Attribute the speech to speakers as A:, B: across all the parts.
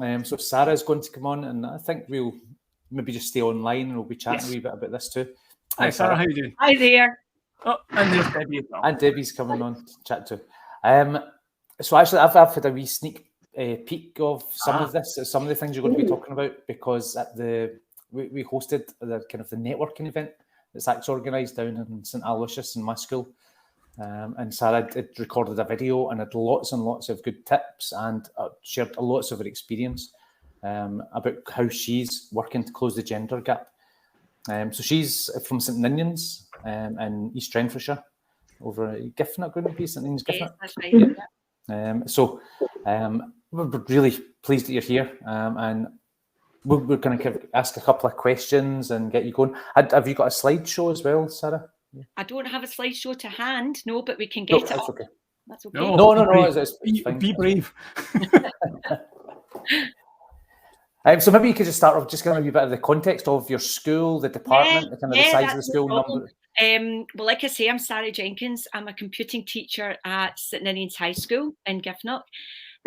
A: So Sarah's going to come on, and I think we'll maybe just stay online and we'll be chatting a wee bit about this too.
B: Hi Sarah, how you doing?
C: Hi there.
B: Oh, and there's Debbie as well.
A: And Debbie's coming on to chat too. So actually, I've had a wee sneak peek of some of this, some of the things you're going to be talking about, because at we hosted the kind of the networking event that STACS organised down in St Aloysius in my school. And Sara had recorded a video and had lots and lots of good tips and shared lots of her experience about how she's working to close the gender gap. So she's from St Ninian's in East Renfrewshire, over Giffnock, wouldn't it be? St Ninian's Giffnock?
C: Yes, that's right.
A: Yeah. So we're really pleased that you're here, and we're going to ask a couple of questions and get you going. Have you got a slideshow as well, Sara?
C: I don't have a slideshow to hand, no, but we can get it.
A: Okay.
C: That's okay.
B: No.
A: It's fine.
B: Be brave.
A: So maybe you could just start off just giving a bit of the context of your school, the department, the size of the school, number.
C: Well, like I say, I'm Sara Jenkins. I'm a computing teacher at St Ninian's High School in Giffnock.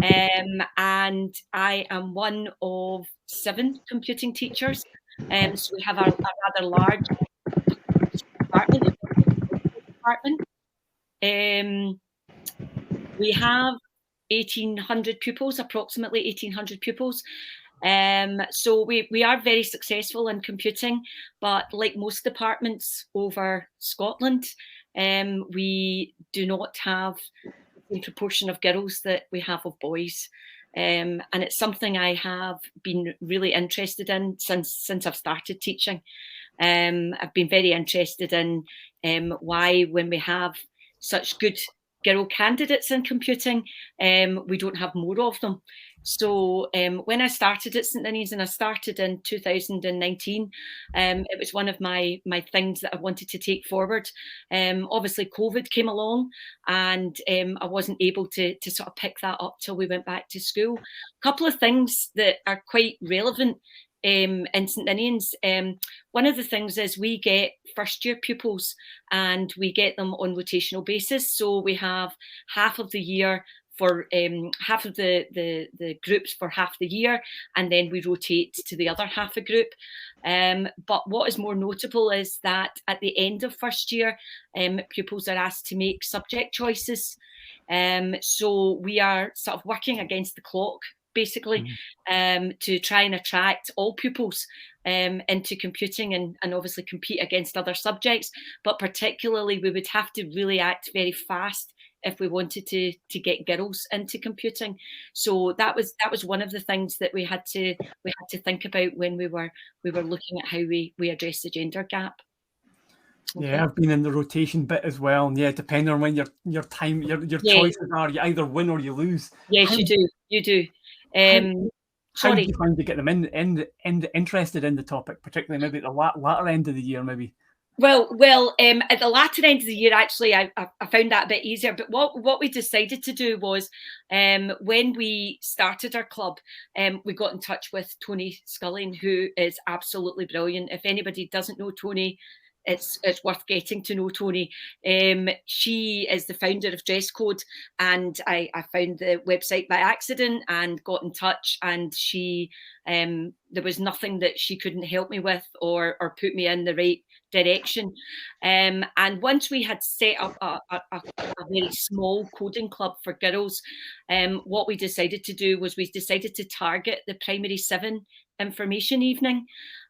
C: And I am one of 7 computing teachers. So we have a rather large department. We have 1,800 pupils, approximately 1,800 pupils. So we are very successful in computing, but like most departments over Scotland, we do not have the proportion of girls that we have of boys. And it's something I have been really interested in since I've started teaching. I've been very interested in why, when we have such good girl candidates in computing, we don't have more of them. So when I started at St Ninian's, and I started in 2019, it was one of my things that I wanted to take forward. Obviously, COVID came along, and I wasn't able to sort of pick that up till we went back to school. A couple of things that are quite relevant in St Ninian's. One of the things is we get first year pupils, and we get them on rotational basis. So we have half of the year for half of the groups for half the year, and then we rotate to the other half a group. But what is more notable is that at the end of first year, pupils are asked to make subject choices. So we are sort of working against the clock, basically, to try and attract all pupils into computing and obviously compete against other subjects. But particularly, we would have to really act very fast if we wanted to get girls into computing. So that was one of the things that we had to think about when we were looking at how we address the gender gap.
B: Okay. Yeah, I've been in the rotation bit as well, and depending on when your choices are, you either win or you lose.
C: Yes, you do.
B: How do you find to get them interested in the topic, particularly maybe at the latter end of the year, maybe?
C: Well, at the latter end of the year, actually, I found that a bit easier. But what we decided to do was, when we started our club, we got in touch with Tony Scullion, who is absolutely brilliant. If anybody doesn't know Tony, it's worth getting to know Tony. She is the founder of dressCode, and I found the website by accident and got in touch, and she there was nothing that she couldn't help me with or put me in the right direction. And once we had set up a very small coding club for girls, what we decided to do was we decided to target the primary 7 information evening.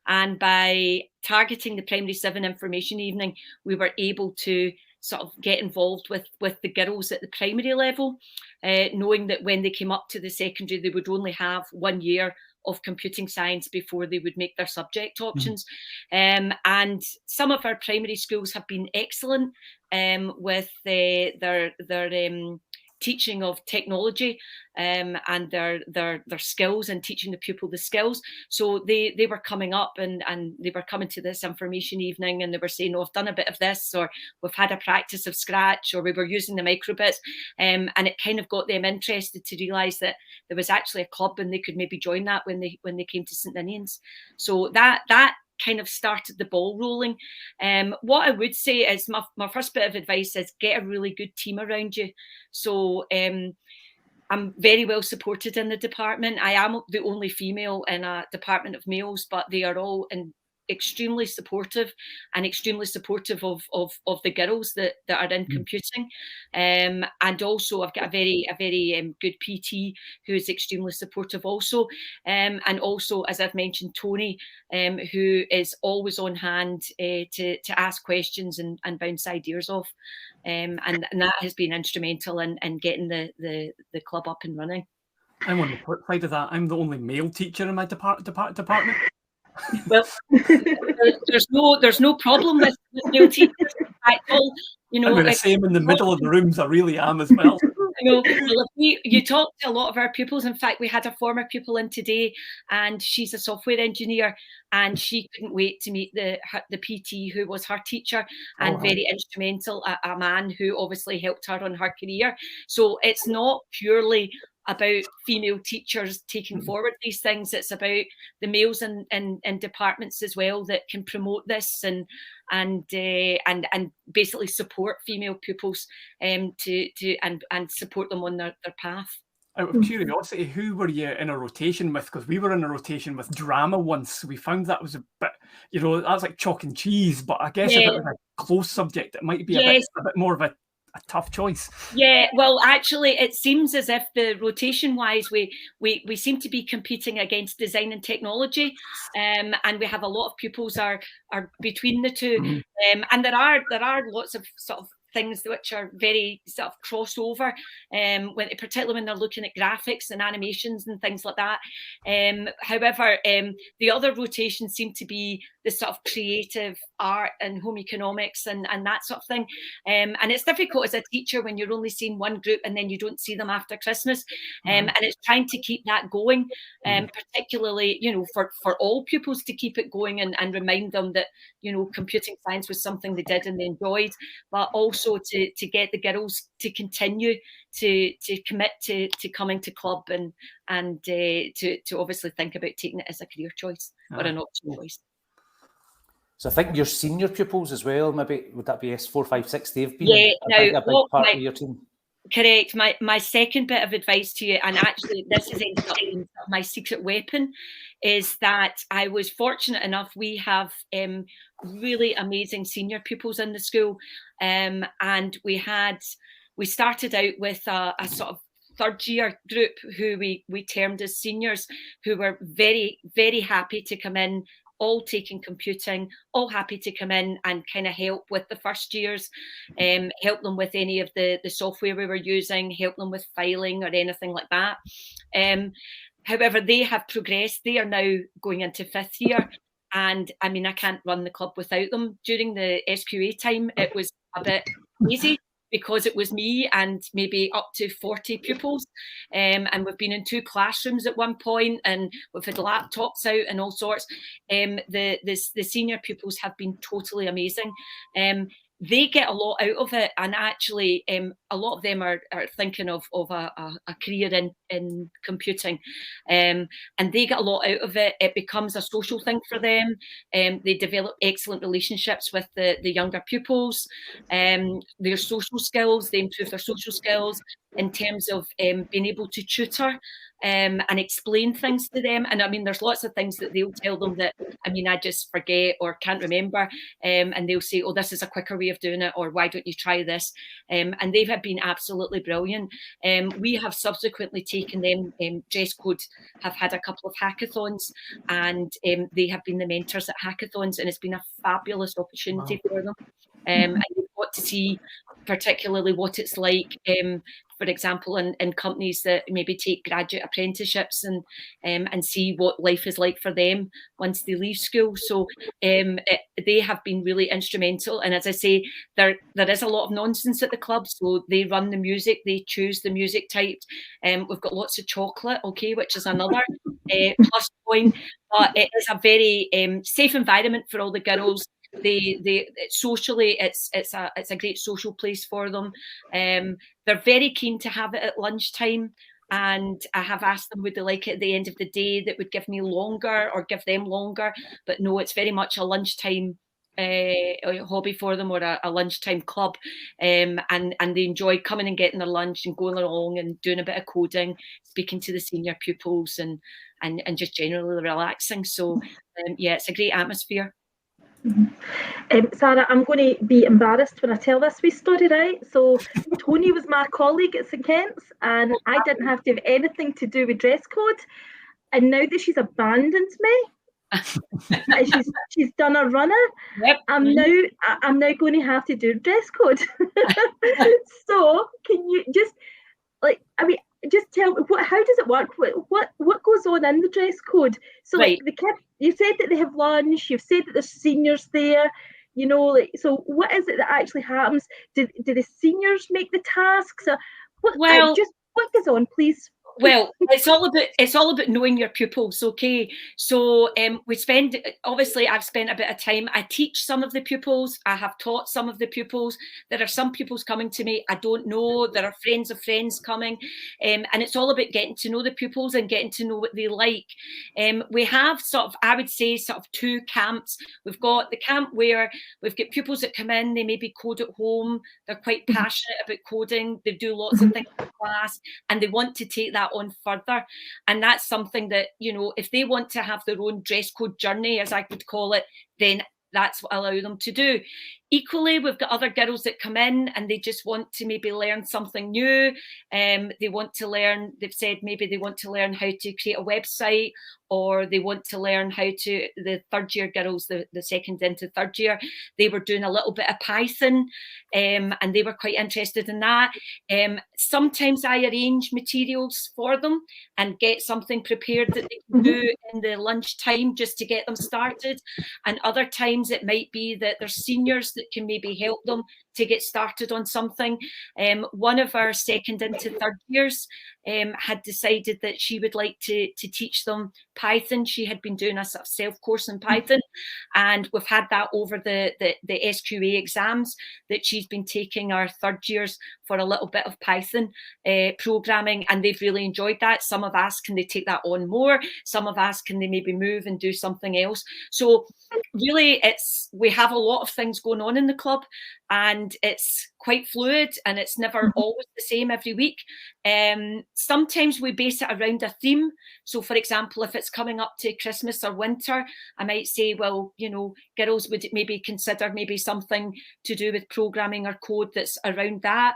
C: And by targeting the primary 7 information evening, we were able to sort of get involved with the girls at the primary level, knowing that when they came up to the secondary, they would only have 1 year of computing science before they would make their subject options. And some of our primary schools have been excellent with their teaching of technology and their skills, and teaching the pupil the skills. So they were coming up and they were coming to this information evening, and they were saying, "Oh, I've done a bit of this," or "We've had a practice of Scratch," or "We were using the microbits," and it kind of got them interested to realise that there was actually a club and they could maybe join that when they came to St Ninian's. So that kind of started the ball rolling. What I would say is my first bit of advice is get a really good team around you. So I'm very well supported in the department. I am the only female in a department of males, but they are all extremely supportive and extremely supportive of the girls that are in computing. And also I've got a very good PT who is extremely supportive also. And also, as I've mentioned, Tony, who is always on hand to ask questions and bounce ideas off. And that has been instrumental in getting the club up and running.
B: I'm on the flip side of that. I'm the only male teacher in my department.
C: Well, there's no problem with male teachers. You know,
B: I'm the same in the middle of the rooms. I really am as well.
C: Well, you talk to a lot of our pupils. In fact, we had a former pupil in today, and she's a software engineer, and she couldn't wait to meet the PT who was her teacher, and very instrumental, a man who obviously helped her on her career. So it's not purely about female teachers taking forward these things. It's about the males in departments as well that can promote this and basically support female pupils and support them on their path.
B: Out of curiosity, who were you in a rotation with? Because we were in a rotation with drama once. We found that was a bit, that's like chalk and cheese. But I guess if it was a close subject, it might be a bit more of a tough choice.
C: Yeah, well, actually, it seems as if the rotation-wise, we seem to be competing against design and technology, and we have a lot of pupils are between the two, and there are lots of sort of things which are very sort of crossover, particularly when they're looking at graphics and animations and things like that. However, the other rotations seem to be the sort of creative art and home economics and that sort of thing. And it's difficult as a teacher when you're only seeing one group and then you don't see them after Christmas. And it's trying to keep that going, particularly, for all pupils to keep it going and remind them that, computing science was something they did and they enjoyed, but also to get the girls to continue to commit to coming to club and to obviously think about taking it as a career choice or an option choice.
A: So I think your senior pupils as well, maybe, would that be S4, 5, 6? They've been
C: a big
A: part of your team.
C: Correct. My second bit of advice to you, and actually this is my secret weapon, is that I was fortunate enough, we have really amazing senior pupils in the school, and we started out with a sort of third year group who we termed as seniors, who were very, very happy to come in, all taking computing, all happy to come in and kind of help with the first years, help them with any of the software we were using, help them with filing or anything like that. However, they have progressed. They are now going into fifth year. And I mean, I can't run the club without them. During the SQA time, it was a bit easy, because it was me and maybe up to 40 pupils. And we've been in 2 classrooms at one point, and we've had laptops out and all sorts. The senior pupils have been totally amazing. They get a lot out of it, and actually a lot of them are thinking of a career in computing, and they get a lot out of it. It becomes a social thing for them. They develop excellent relationships with the younger pupils. Their social skills, they improve their social skills in terms of being able to tutor and explain things to them. And I mean, there's lots of things that they'll tell them that, I mean, I just forget or can't remember. And they'll say, oh, this is a quicker way of doing it, or why don't you try this? And they have been absolutely brilliant. We have subsequently taken them, dressCode have had a couple of hackathons, and they have been the mentors at hackathons, and it's been a fabulous opportunity for them. And you've got to see particularly what it's like, for example, in companies that maybe take graduate apprenticeships and see what life is like for them once they leave school. So they have been really instrumental. And as I say, there is a lot of nonsense at the club. So they run the music, they choose the music types. We've got lots of chocolate, okay, which is another plus point. But it is a very safe environment for all the girls. They socially, it's a great social place for them. They're very keen to have it at lunchtime, and I have asked them would they like it at the end of the day that would give me longer or give them longer, but no, it's very much a lunchtime hobby for them, or a lunchtime club, and they enjoy coming and getting their lunch and going along and doing a bit of coding, speaking to the senior pupils, and just generally relaxing. So yeah, it's a great atmosphere.
D: Sara, I'm going to be embarrassed when I tell this wee story, right? So Tony was my colleague at St Kent's, and I didn't have to have anything to do with dress code. And now that she's abandoned me, and she's done a runner,
C: yep.
D: I'm now going to have to do dress code. So can you just just tell me how does it work? What goes on in the dress code? So
C: right.
D: Like the kids, you said that they have lunch. You've said that there's seniors there. You know, like, so what is it that actually happens? Do the seniors make the tasks? What goes on, please?
C: Well, it's all about knowing your pupils, okay? So I've spent a bit of time. I teach some of the pupils. I have taught some of the pupils. There are some pupils coming to me I don't know. There are friends of friends coming. And it's all about getting to know the pupils and getting to know what they like. We have I would say two camps. We've got the camp where we've got pupils that come in, they maybe code at home. They're quite passionate about coding. They do lots of things in class, and they want to take that on further. And that's something that, if they want to have their own dress code journey, as I could call it, then that's what I allow them to do. Equally, we've got other girls that come in and they just want to maybe learn something new. They want to learn, they've said maybe they want to learn how to create a website, or they want to learn the third year girls, the second into third year, they were doing a little bit of Python, and they were quite interested in that. Sometimes I arrange materials for them and get something prepared that they can do in the lunchtime just to get them started. And other times it might be that there's seniors that can maybe help them to get started on something. One of our second into third years had decided that she would like to teach them Python. She had been doing a sort of self-course in Python, and we've had that over the SQA exams, that she's been taking our third years for a little bit of Python programming, and they've really enjoyed that. Some have asked, can they take that on more? Some have asked, can they maybe move and do something else? So really, we have a lot of things going on in the club, and it's quite fluid, and it's never always the same every week. Sometimes we base it around a theme. So for example, if it's coming up to Christmas or winter, I might say, well, girls would maybe consider maybe something to do with programming or code that's around that.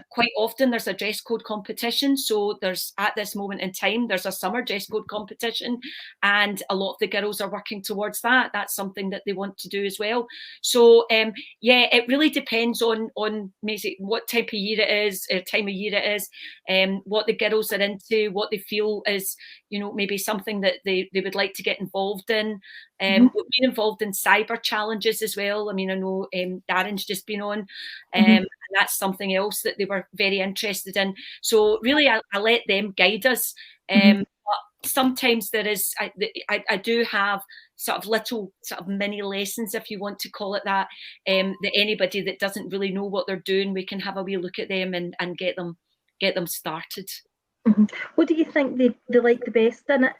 C: Quite often there's a dress code competition. So at this moment in time, there's a summer dress code competition, and a lot of the girls are working towards that. That's something that they want to do as well. So yeah, it really depends on maybe what time of year it is, what the girls are into, what they feel is, maybe something that they would like to get involved in. We've been involved in cyber challenges as well. I mean, I know Darren's just been on, and that's something else that they were very interested in. So really, I let them guide us. But sometimes there is, I do have sort of little sort of mini lessons, if you want to call it that, that anybody that doesn't really know what they're doing, we can have a wee look at them and get them started.
D: What do you think they like the best in it?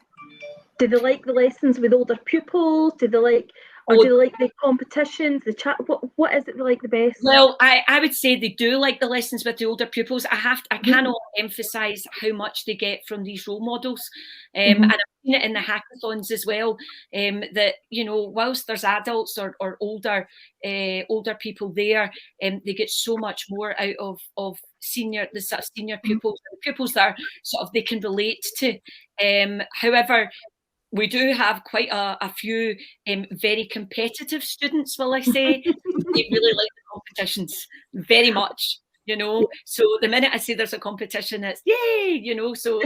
D: Do they like the lessons with older pupils? Do they like the competitions, the chat? What is it they like the best?
C: Well, I would say they do like the lessons with the older pupils. I cannot emphasize how much they get from these role models. And I've seen it in the hackathons as well, that, whilst there's adults or older people there, they get so much more out of the sort of senior pupils, the pupils that are sort of they can relate to. However, we do have quite a few very competitive students, will I say. They really like the competitions very much, So the minute I say there's a competition, it's yay, So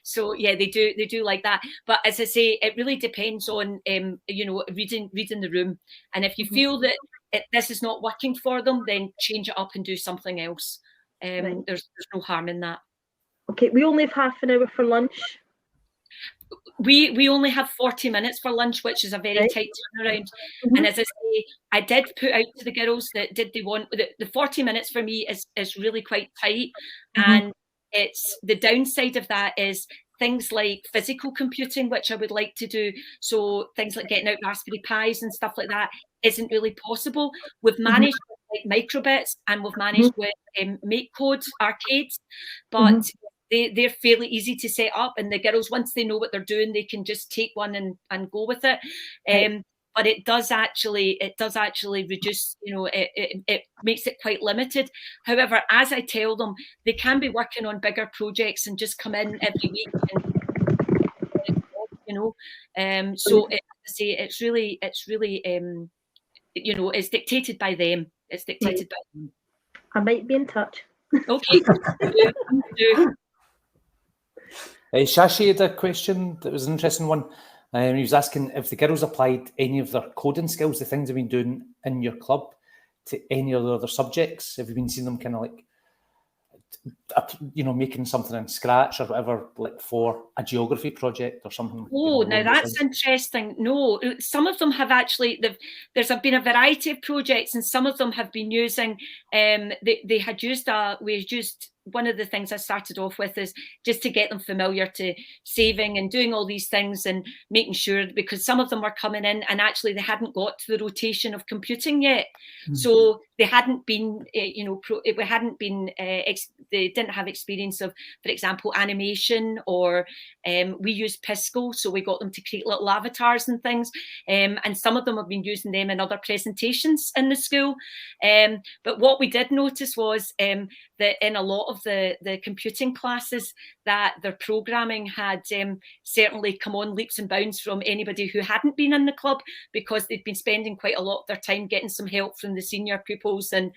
C: so yeah, they do like that. But as I say, it really depends on reading the room. And if you feel that this is not working for them, then change it up and do something else.
D: Right.
C: There's no harm in that.
D: Okay, we only have half an hour for lunch.
C: We only have 40 minutes for lunch, which is a very tight turnaround. And as I say, I did put out to the girls that did they want the 40 minutes for me is really quite tight. And it's the downside of that is things like physical computing, which I would like to do, so things like getting out Raspberry Pis and stuff like that, isn't really possible. We've managed with like microbits, and we've managed with MakeCode arcades, but they're fairly easy to set up, and the girls, once they know what they're doing, they can just take one and go with it. But it does actually reduce, you know, it makes it quite limited. However, as I tell them, they can be working on bigger projects and just come in every week and, you know, so it's really you know, it's dictated by them. It's dictated by them.
D: I might be in touch.
C: Okay.
A: Shashi had a question that was an interesting one. He was asking if the girls applied any of their coding skills, the things they've been doing in your club, to any of the other subjects. Have you been seeing them kind of like, you know, making something in Scratch or whatever, like for a geography project or something?
C: Oh, now that's interesting. No, some of them have actually, there's been a variety of projects, and some of them have been using, we used, one of the things I started off with is just to get them familiar to saving and doing all these things and making sure, because some of them were coming in and actually they hadn't got to the rotation of computing yet. So they hadn't been, you know, they didn't have experience of, for example, animation, or we used Pisco, so we got them to create little avatars and things. And some of them have been using them in other presentations in the school. But what we did notice was that in a lot of the computing classes, that their programming had certainly come on leaps and bounds from anybody who hadn't been in the club, because they'd been spending quite a lot of their time getting some help from the senior pupils and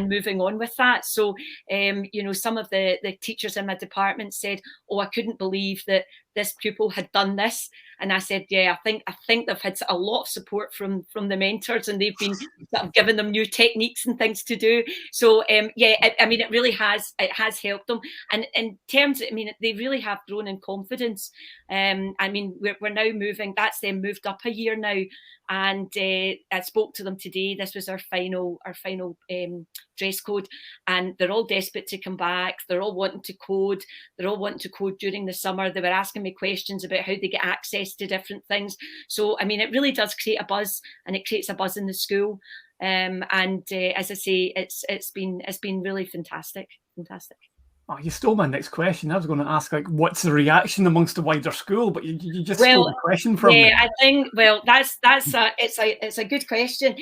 C: moving on with that. So, you know, some of the teachers in my department said, oh, I couldn't believe that this pupil had done this. And I said, yeah, I think they've had a lot of support from the mentors, and they've been sort of giving them new techniques and things to do. So yeah, I mean, it has helped them. And in terms of, I mean, they really have grown in confidence. I mean, we're now moving, that's them moved up a year now. And I spoke to them today. This was our final dress code, and they're all desperate to come back. They're all wanting to code. They're all wanting to code during the summer. They were asking me questions about how they get access to different things. So, I mean, it really does create a buzz, and it creates a buzz in the school. And as I say, it's been really fantastic.
B: Oh, you stole my next question. I was going to ask, like, what's the reaction amongst the wider school, but you just stole the question from me.
C: I think, well, it's a good question.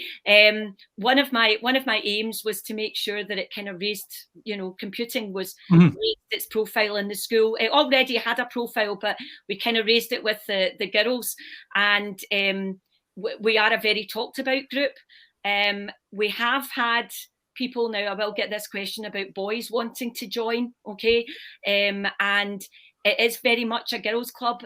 C: One of my aims was to make sure that it kind of raised, you know, computing was raised its profile in the school. It already had a profile, but we kind of raised it with the girls, and we are a very talked about group. We have had people, now I will get this question about boys wanting to join, okay, and it is very much a girls' club,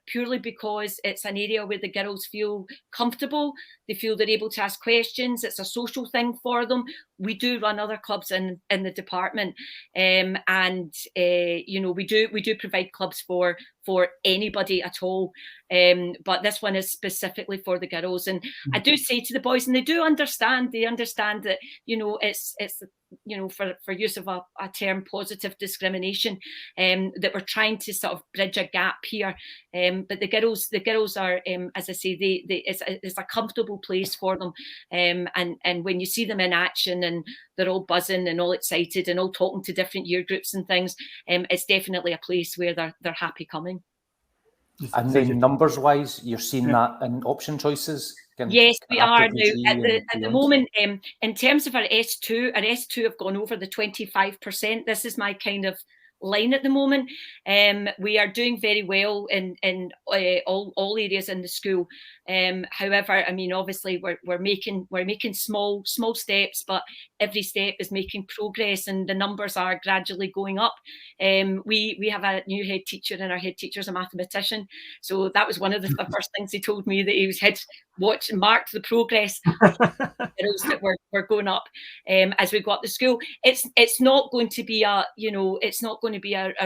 C: purely because it's an area where the girls feel comfortable. They feel they're able to ask questions. It's a social thing for them. We do run other clubs in the department, and you know, we do provide clubs for anybody at all, but this one is specifically for the girls. And I do say to the boys, and they do understand. They understand that, you know, it's you know, for use of a term, positive discrimination, that we're trying to sort of bridge a gap here. But the girls are, as I say, it's a comfortable place for them. And when you see them in action and they're all buzzing and all excited and all talking to different year groups and things, it's definitely a place where they're happy coming.
A: And then numbers-wise, you're seeing that in option choices?
C: Yes, we are now. At the moment, in terms of our S2 have gone over the 25%. This is my kind of line at the moment. We are doing very well in all areas in the school. However, I mean, obviously we're making small steps, but every step is making progress, and the numbers are gradually going up. We have a new head teacher, and our head teacher is a mathematician, so that was one of the first things he told me, that he had watched and marked the progress that we're going up as we go up the school. It's not going to be a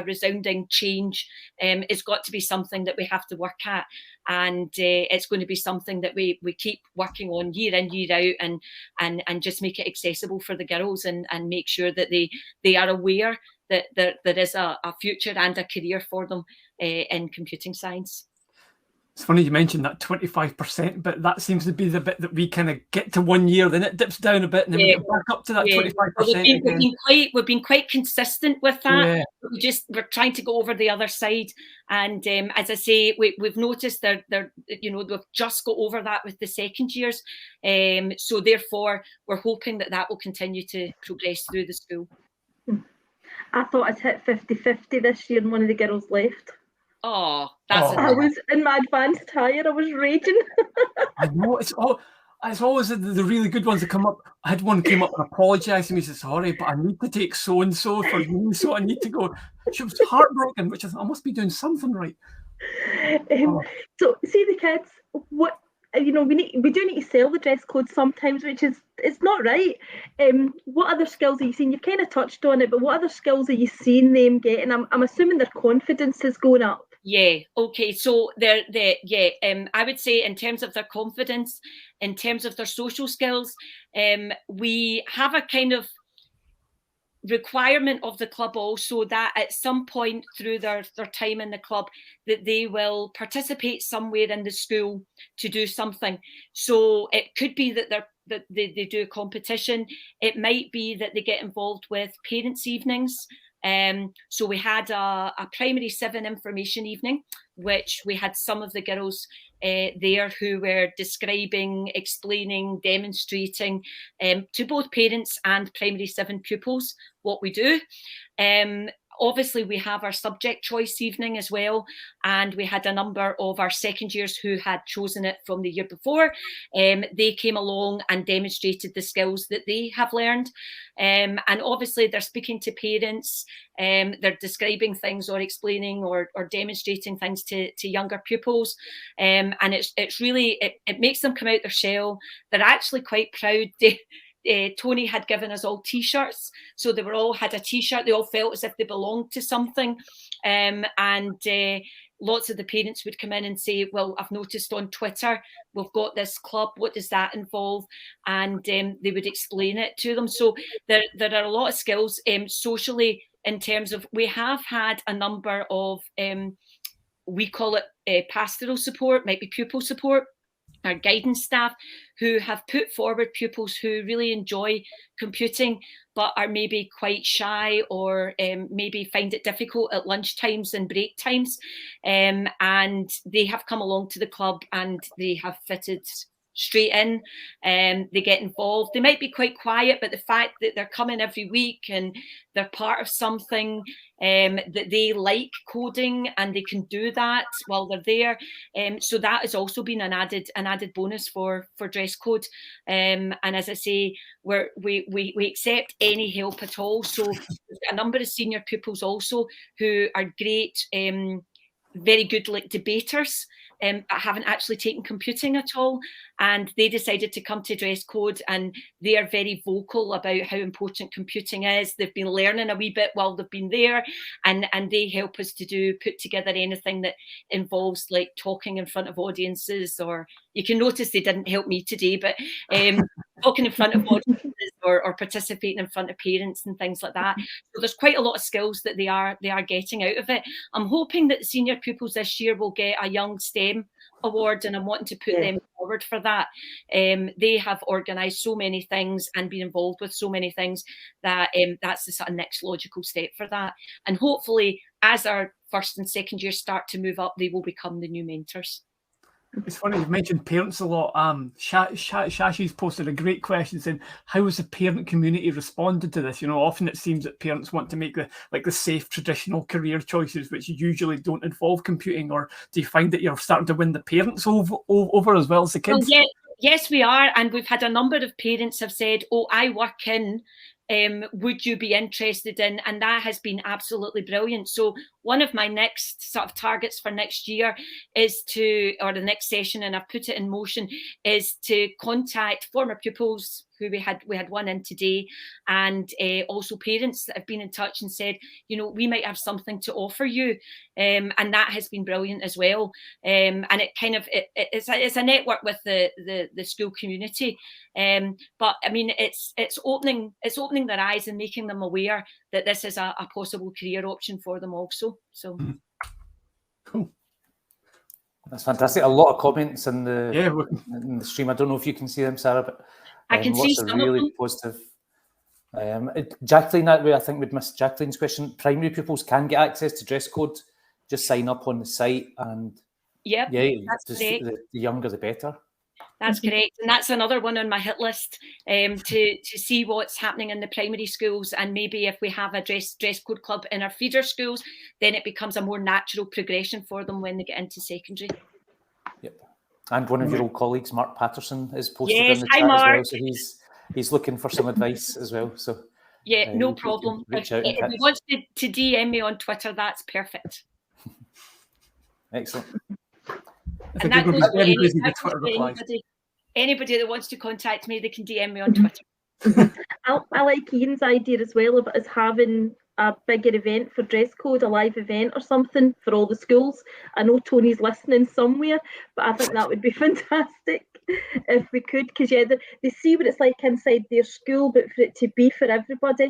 C: resounding change. It's got to be something that we have to work at, and it's going to be something that we keep working on year in, year out, and just make it accessible for the girls, and make sure that they are aware that there is a future and a career for them in computing science.
B: It's funny you mentioned that 25%, but that seems to be the bit that we kind of get to 1 year, then it dips down a bit, and then we get back up to that 25%.
C: We've been quite consistent with that. We're trying to go over the other side, and as I say, we've noticed that we've just got over that with the second years, so therefore we're hoping that will continue to progress through the school.
D: I thought I'd hit 50-50 this year, and one of the girls left.
C: I
D: was in my advanced higher. I was raging.
B: I know, it's always the really good ones that come up. I had one came up and apologised to me, said sorry, but I need to take so and so for me, so I need to go. She was heartbroken, which is, I must be doing something right.
D: So see the kids, what we do need to sell the dress code sometimes, which is it's not right. What other skills are you seeing? You've kind of touched on it, but what other skills are you seeing them getting? I'm assuming their confidence is going up.
C: Yeah. Okay. So I would say in terms of their confidence, in terms of their social skills, we have a kind of requirement of the club also that at some point through their time in the club that they will participate somewhere in the school to do something. So it could be that they do a competition. It might be that they get involved with parents' evenings. So we had a primary 7 information evening, which we had some of the girls there who were describing, explaining, demonstrating to both parents and primary 7 pupils what we do. Obviously, we have our subject choice evening as well, and we had a number of our second years who had chosen it from the year before. They came along and demonstrated the skills that they have learned. And obviously, they're speaking to parents, they're describing things or explaining or demonstrating things to younger pupils. And it's really, it makes them come out their shell. They're actually quite proud. Tony had given us all T-shirts, so they all had a T-shirt. They all felt as if they belonged to something, and lots of the parents would come in and say, well, I've noticed on Twitter we've got this club, what does that involve? And they would explain it to them. So there are a lot of skills socially, in terms of, we have had a number of we call it pastoral support, might be pupil support, our guidance staff, who have put forward pupils who really enjoy computing but are maybe quite shy or maybe find it difficult at lunch times and break times, and they have come along to the club and they have fitted straight in, and they get involved. They might be quite quiet, but the fact that they're coming every week and they're part of something, that they like coding and they can do that while they're there, so that has also been an added bonus for dress code. And as I say, we accept any help at all. So a number of senior pupils also who are great, very good like debaters, but haven't actually taken computing at all, and they decided to come to dress code, and they are very vocal about how important computing is. They've been learning a wee bit while they've been there, and they help us to put together anything that involves like talking in front of audiences, or you can notice they didn't help me today, but talking in front of audiences or participating in front of parents and things like that. So there's quite a lot of skills that they are getting out of it. I'm hoping that the senior pupils this year will get a Young STEM award, and I'm wanting to put them forward for that. They have organised so many things and been involved with so many things that that's the sort of next logical step for that. And hopefully, as our first and second years start to move up, they will become the new mentors.
B: It's funny, you've mentioned parents a lot. Shashi's posted a great question saying, how has the parent community responded to this? You know, often it seems that parents want to make the safe traditional career choices, which usually don't involve computing. Or do you find that you're starting to win the parents over as well as the kids?
C: Well, yes, we are. And we've had a number of parents have said, oh, I work in, would you be interested in? And that has been absolutely brilliant. So one of my next sort of targets for next year is or the next session, and I've put it in motion, is to contact former pupils who we had one in today, and also parents that have been in touch and said, you know, we might have something to offer you, and that has been brilliant as well. And it kind of it's a network with the school community, but I mean it's opening their eyes and making them aware that this is a possible career option for them also. So.
B: Cool.
A: That's fantastic. A lot of comments in the
B: Yeah,
A: in the stream. I don't know if you can see them, Sarah, but
C: I can see
A: lots
C: some
A: of
C: of
A: really
C: them.
A: positive. Jacqueline, that way, I think we'd missed Jacqueline's question. Primary pupils can get access to dress code. Just sign up on the site, and
C: Yep,
A: yeah,
C: that's
A: just
C: correct.
A: the younger the better.
C: That's correct, and that's another one on my hit list, to see what's happening in the primary schools, and maybe if we have a dress code club in our feeder schools, then it becomes a more natural progression for them when they get into secondary.
A: Yep. And one of your old colleagues, Mark Patterson, is posted
C: Yes,
A: in the
C: hi,
A: chat as well.
C: Mark.
A: So he's looking for some advice as well. So
C: yeah, no
A: you can
C: problem.
A: reach out and
C: If he wants to DM me on Twitter, that's perfect.
A: Excellent.
C: And that goes for anybody that wants to contact me, they can DM me on Twitter.
D: I like Ian's idea as well of us having a bigger event for dress code, a live event or something for all the schools. I know Tony's listening somewhere, but I think that would be fantastic if we could, because yeah, they see what it's like inside their school, but for it to be for everybody.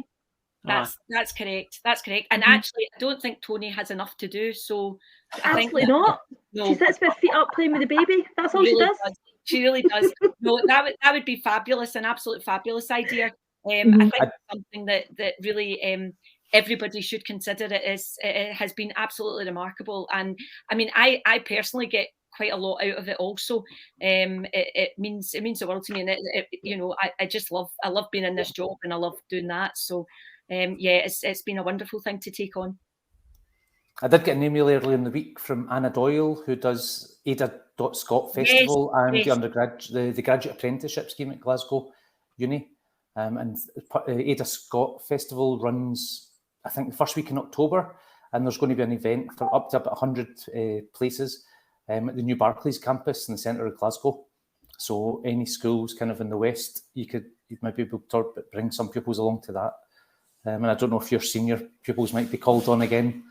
C: That's correct. That's correct. And actually, I don't think Tony has enough to do. So
D: absolutely not. No. She sits with her feet up playing with the baby. That's all she does.
C: She really does. No, that would be fabulous, an absolute fabulous idea. I think it's something that really everybody should consider. It has been absolutely remarkable, and I mean, I personally get quite a lot out of it. Also, it means the world to me, and I love being in this job, and I love doing that. So. Yeah, it's been a wonderful thing to take on.
A: I did get an email earlier in the week from Anna Doyle, who does Ada.Scot Festival and the graduate apprenticeship scheme at Glasgow Uni. And Ada.Scot Festival runs, I think, the first week in October, and there's going to be an event for up to about 100 places at the new Barclays campus in the centre of Glasgow. So any schools kind of in the west, you might be able to bring some pupils along to that. And I don't know if your senior pupils might be called on again.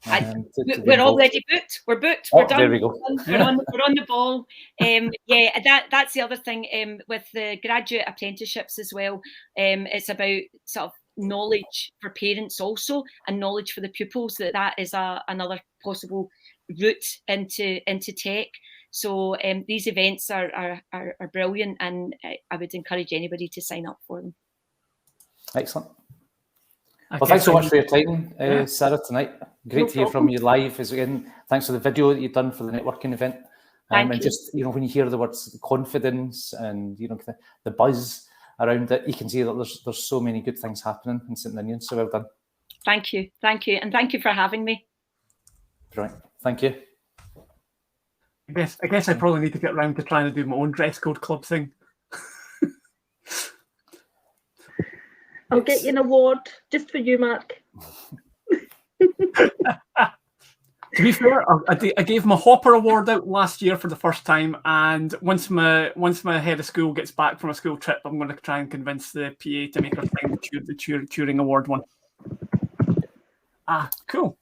C: We're already booked. We're booked. We're done.
A: There we go.
C: We're on the ball. Yeah, that's the other thing with the graduate apprenticeships as well. It's about sort of knowledge for parents also, and knowledge for the pupils. That is another possible route into tech. So these events are brilliant, and I would encourage anybody to sign up for them.
A: Excellent. Well, thanks so much for your time, Sarah, tonight. Great to hear from you live. Again, thanks for the video that you've done for the networking event. And just, when you hear the words confidence and, the buzz around it, you can see that there's so many good things happening in St Ninian. So well done.
C: Thank you. And thank you for having me.
A: Brilliant. Thank you.
B: I guess I probably need to get around to trying to do my own dress code club thing.
D: I'll get you an award just for you, Mark.
B: To be fair, I gave my Hopper Award out last year for the first time, and once my head of school gets back from a school trip, I'm going to try and convince the PA to make her sign the Turing Award one. Cool.